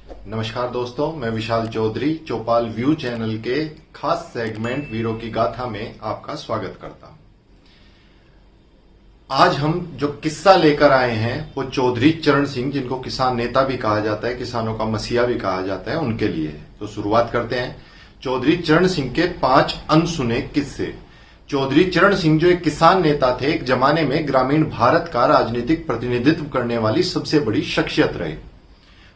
नमस्कार दोस्तों, मैं विशाल चौधरी चौपाल व्यू चैनल के खास सेगमेंट वीरों की गाथा में आपका स्वागत करता हूं। आज हम जो किस्सा लेकर आए हैं वो चौधरी चरण सिंह, जिनको किसान नेता भी कहा जाता है, किसानों का मसीहा भी कहा जाता है, उनके लिए है। तो शुरुआत करते हैं चौधरी चरण सिंह के 5 अनसुने किस्से। चौधरी चरण सिंह जो एक किसान नेता थे, एक जमाने में ग्रामीण भारत का राजनीतिक प्रतिनिधित्व करने वाली सबसे बड़ी शख्सियत रहे।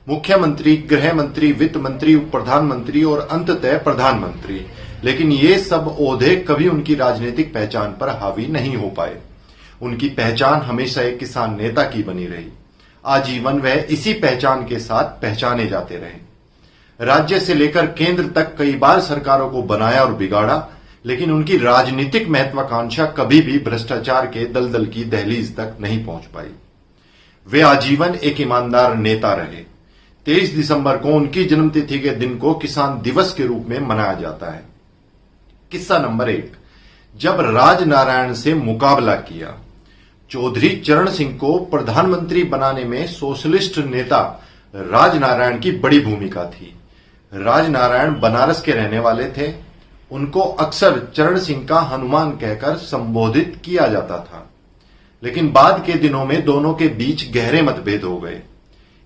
मुख्यमंत्री, गृह मंत्री, वित्त मंत्री, उप प्रधानमंत्री और अंततः प्रधानमंत्री। लेकिन ये सब ओहदे कभी उनकी राजनीतिक पहचान पर हावी नहीं हो पाए। उनकी पहचान हमेशा एक किसान नेता की बनी रही। आजीवन वह इसी पहचान के साथ पहचाने जाते रहे। राज्य से लेकर केंद्र तक कई बार सरकारों को बनाया और बिगाड़ा, लेकिन उनकी राजनीतिक महत्वाकांक्षा कभी भी भ्रष्टाचार के दलदल की दहलीज तक नहीं पहुंच पाई। वे आजीवन एक ईमानदार नेता रहे। 23 दिसंबर को उनकी जन्मतिथि के दिन को किसान दिवस के रूप में मनाया जाता है। किस्सा नंबर 1, जब राजनारायण से मुकाबला किया। चौधरी चरण सिंह को प्रधानमंत्री बनाने में सोशलिस्ट नेता राजनारायण की बड़ी भूमिका थी। राजनारायण बनारस के रहने वाले थे। उनको अक्सर चरण सिंह का हनुमान कहकर संबोधित किया जाता था। लेकिन बाद के दिनों में दोनों के बीच गहरे मतभेद हो गए,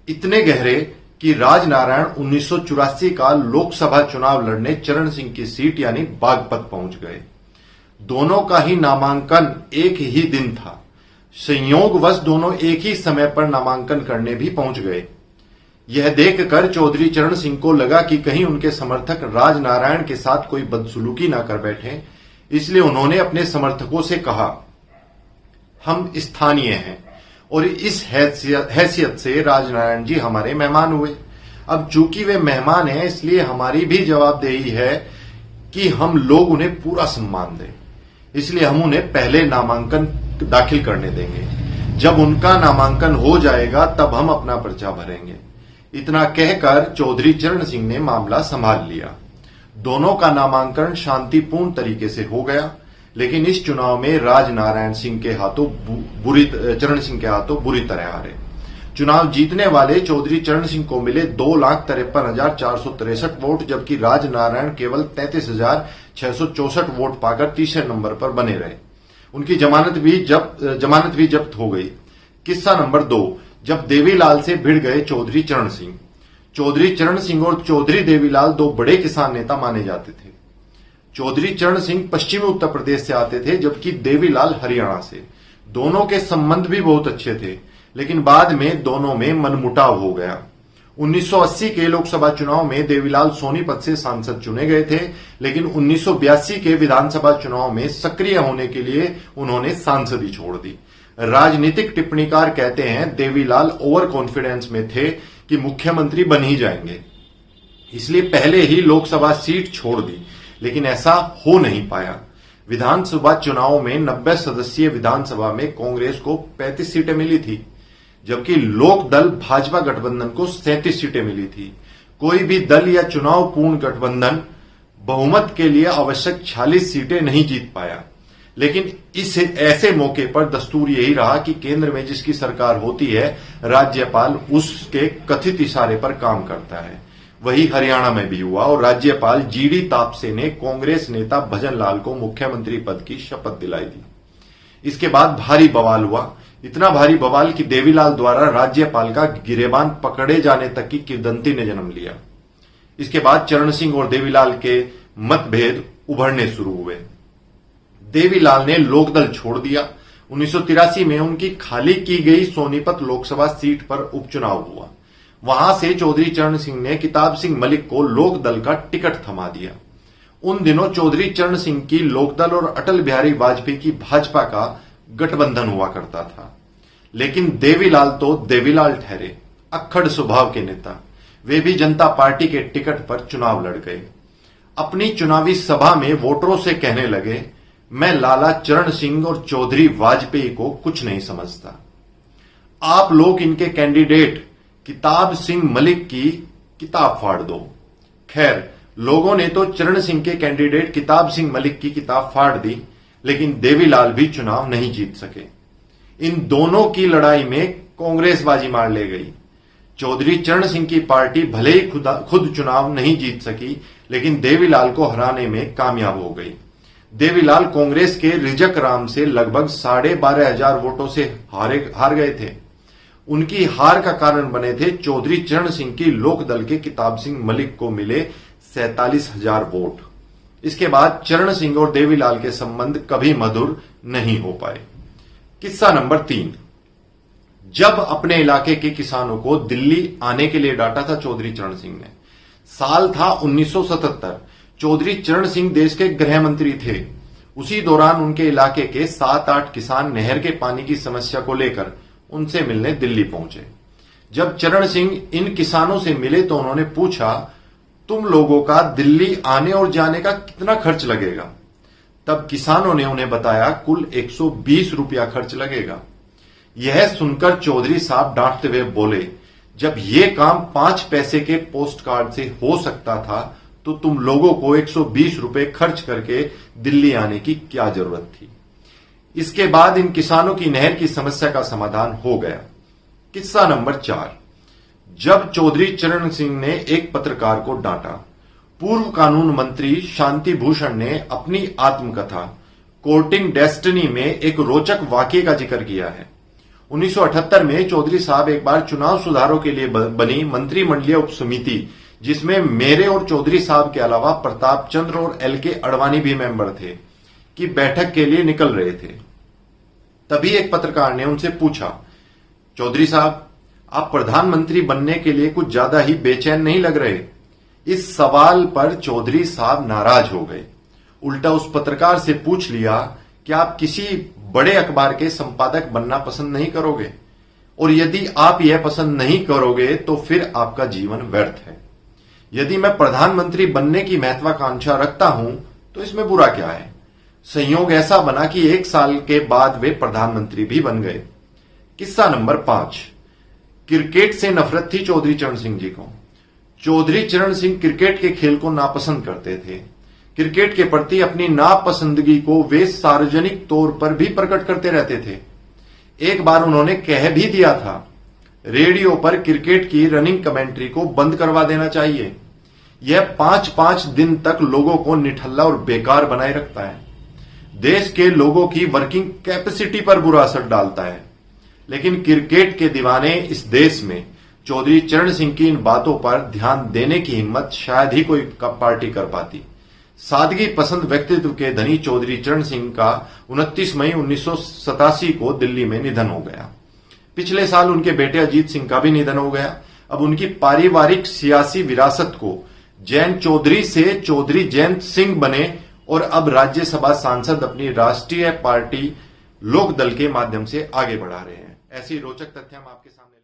इतने गहरे कि राजनारायण 1984 का लोकसभा चुनाव लड़ने चरण सिंह की सीट यानी बागपत पहुंच गए। दोनों का ही नामांकन एक ही दिन था। संयोगवश दोनों एक ही समय पर नामांकन करने भी पहुंच गए। यह देखकर चौधरी चरण सिंह को लगा कि कहीं उनके समर्थक राजनारायण के साथ कोई बदसलूकी ना कर बैठे, इसलिए उन्होंने अपने समर्थकों से कहा, हम स्थानीय हैं और इस हैसियत से राजनारायण जी हमारे मेहमान हुए। अब चूंकि वे मेहमान हैं, इसलिए हमारी भी जवाबदेही है कि हम लोग उन्हें पूरा सम्मान दें। इसलिए हम उन्हें पहले नामांकन दाखिल करने देंगे। जब उनका नामांकन हो जाएगा तब हम अपना पर्चा भरेंगे। इतना कहकर चौधरी चरण सिंह ने मामला संभाल लिया। दोनों का नामांकन शांतिपूर्ण तरीके से हो गया। लेकिन इस चुनाव में राजनारायण सिंह के हाथों चरण सिंह के हाथों बुरी तरह हारे। चुनाव जीतने वाले चौधरी चरण सिंह को मिले 2,53,463 वोट, जबकि राजनारायण केवल 33,664 वोट पाकर तीसरे नंबर पर बने रहे। उनकी जमानत भी जब्त हो गई। किस्सा नंबर 2, जब देवीलाल से भिड़ गए चौधरी चरण सिंह। चौधरी चरण सिंह और चौधरी देवीलाल 2 बड़े किसान नेता माने जाते थे। चौधरी चरण सिंह पश्चिमी उत्तर प्रदेश से आते थे, जबकि देवीलाल हरियाणा से। दोनों के संबंध भी बहुत अच्छे थे, लेकिन बाद में दोनों में मनमुटाव हो गया। 1980 के लोकसभा चुनाव में देवीलाल सोनीपत से सांसद चुने गए थे, लेकिन 1982 के विधानसभा चुनाव में सक्रिय होने के लिए उन्होंने सांसदी छोड़ दी। राजनीतिक टिप्पणीकार कहते हैं देवीलाल ओवर कॉन्फिडेंस में थे कि मुख्यमंत्री बन ही जाएंगे, इसलिए पहले ही लोकसभा सीट छोड़ दी, लेकिन ऐसा हो नहीं पाया। विधानसभा चुनाव में 90 सदस्यीय विधानसभा में कांग्रेस को 35 सीटें मिली थी, जबकि लोक दल भाजपा गठबंधन को 37 सीटें मिली थी। कोई भी दल या चुनाव पूर्ण गठबंधन बहुमत के लिए आवश्यक 46 सीटें नहीं जीत पाया। लेकिन इस ऐसे मौके पर दस्तूर यही रहा कि केंद्र में जिसकी सरकार होती है, राज्यपाल उसके कथित इशारे पर काम करता है। वही हरियाणा में भी हुआ और राज्यपाल जीडी तापसे ने कांग्रेस नेता भजन लाल को मुख्यमंत्री पद की शपथ दिलाई दी। इसके बाद भारी बवाल हुआ, इतना भारी बवाल कि देवीलाल द्वारा राज्यपाल का गिरेबान पकड़े जाने तक की किंवदंती ने जन्म लिया। इसके बाद चरण सिंह और देवीलाल के मतभेद उभरने शुरू हुए। देवीलाल ने लोकदल छोड़ दिया। 1983 में उनकी खाली की गई सोनीपत लोकसभा सीट पर उपचुनाव हुआ। वहां से चौधरी चरण सिंह ने किताब सिंह मलिक को लोकदल का टिकट थमा दिया। उन दिनों चौधरी चरण सिंह की लोकदल और अटल बिहारी वाजपेयी की भाजपा का गठबंधन हुआ करता था। लेकिन देवीलाल तो देवीलाल ठहरे, अक्खड़ स्वभाव के नेता। वे भी जनता पार्टी के टिकट पर चुनाव लड़ गए। अपनी चुनावी सभा में वोटरों से कहने लगे, मैं लाला चरण सिंह और चौधरी वाजपेयी को कुछ नहीं समझता। आप लोग इनके कैंडिडेट किताब सिंह मलिक की किताब फाड़ दो। खैर, लोगों ने तो चरण सिंह के कैंडिडेट किताब सिंह मलिक की किताब फाड़ दी, लेकिन देवीलाल भी चुनाव नहीं जीत सके। इन दोनों की लड़ाई में कांग्रेस बाजी मार ले गई। चौधरी चरण सिंह की पार्टी भले ही खुद चुनाव नहीं जीत सकी, लेकिन देवीलाल को हराने में कामयाब हो गई। देवीलाल कांग्रेस के रिजक राम से लगभग 12,500 वोटों से हार गए थे। उनकी हार का कारण बने थे चौधरी चरण सिंह की लोकदल के किताब सिंह मलिक को मिले 47,000 वोट। इसके बाद चरण सिंह और देवीलाल के संबंध कभी मधुर नहीं हो पाए। किस्सा नंबर 3, जब अपने इलाके के किसानों को दिल्ली आने के लिए डांटा था चौधरी चरण सिंह ने। साल था 1977। चौधरी चरण सिंह देश के गृह मंत्री थे। उसी दौरान उनके इलाके के 7-8 किसान नहर के पानी की समस्या को लेकर उनसे मिलने दिल्ली पहुंचे। जब चरण सिंह इन किसानों से मिले तो उन्होंने पूछा, तुम लोगों का दिल्ली आने और जाने का कितना खर्च लगेगा? तब किसानों ने उन्हें बताया कुल 120 रुपया खर्च लगेगा। यह सुनकर चौधरी साहब डांटते हुए बोले, जब यह काम 5 पैसे के पोस्ट कार्ड से हो सकता था तो तुम लोगों को 120 रुपए खर्च करके दिल्ली आने की क्या जरूरत थी? इसके बाद इन किसानों की नहर की समस्या का समाधान हो गया। किस्सा नंबर 4, जब चौधरी चरण सिंह ने एक पत्रकार को डांटा। पूर्व कानून मंत्री शांति भूषण ने अपनी आत्मकथा कोर्टिंग डेस्टिनी में एक रोचक वाकये का जिक्र किया है। 1978 में चौधरी साहब एक बार चुनाव सुधारों के लिए बनी मंत्रिमंडलीय उपसमिति, जिसमें मेरे और चौधरी साहब के अलावा प्रताप चंद्र और LK अडवाणी भी मेंबर थे, की बैठक के लिए निकल रहे थे। तभी एक पत्रकार ने उनसे पूछा, चौधरी साहब, आप प्रधानमंत्री बनने के लिए कुछ ज्यादा ही बेचैन नहीं लग रहे? इस सवाल पर चौधरी साहब नाराज हो गए। उल्टा उस पत्रकार से पूछ लिया कि आप किसी बड़े अखबार के संपादक बनना पसंद नहीं करोगे? और यदि आप यह पसंद नहीं करोगे तो फिर आपका जीवन व्यर्थ है। यदि मैं प्रधानमंत्री बनने की महत्वाकांक्षा रखता हूं तो इसमें बुरा क्या है? संयोग ऐसा बना कि 1 साल के बाद वे प्रधानमंत्री भी बन गए। किस्सा नंबर 5, क्रिकेट से नफरत थी चौधरी चरण सिंह जी को। चौधरी चरण सिंह क्रिकेट के खेल को नापसंद करते थे। क्रिकेट के प्रति अपनी नापसंदगी को वे सार्वजनिक तौर पर भी प्रकट करते रहते थे। एक बार उन्होंने कह भी दिया था, रेडियो पर क्रिकेट की रनिंग कमेंट्री को बंद करवा देना चाहिए। यह 5-5 दिन तक लोगों को निठल्ला और बेकार बनाए रखता है। देश के लोगों की वर्किंग कैपेसिटी पर बुरा असर डालता है। लेकिन क्रिकेट के दीवाने इस देश में चौधरी चरण सिंह की इन बातों पर ध्यान देने की हिम्मत शायद ही कोई पार्टी कर पाती। सादगी पसंद व्यक्तित्व के धनी चौधरी चरण सिंह का 29 मई 1987 को दिल्ली में निधन हो गया। पिछले साल उनके बेटे अजीत सिंह का भी निधन हो गया। अब उनकी पारिवारिक सियासी विरासत को जैन चौधरी से चौधरी जयंत सिंह बने और अब राज्यसभा सांसद अपनी राष्ट्रीय पार्टी लोकदल के माध्यम से आगे बढ़ा रहे हैं। ऐसी रोचक तथ्य हम आपके सामने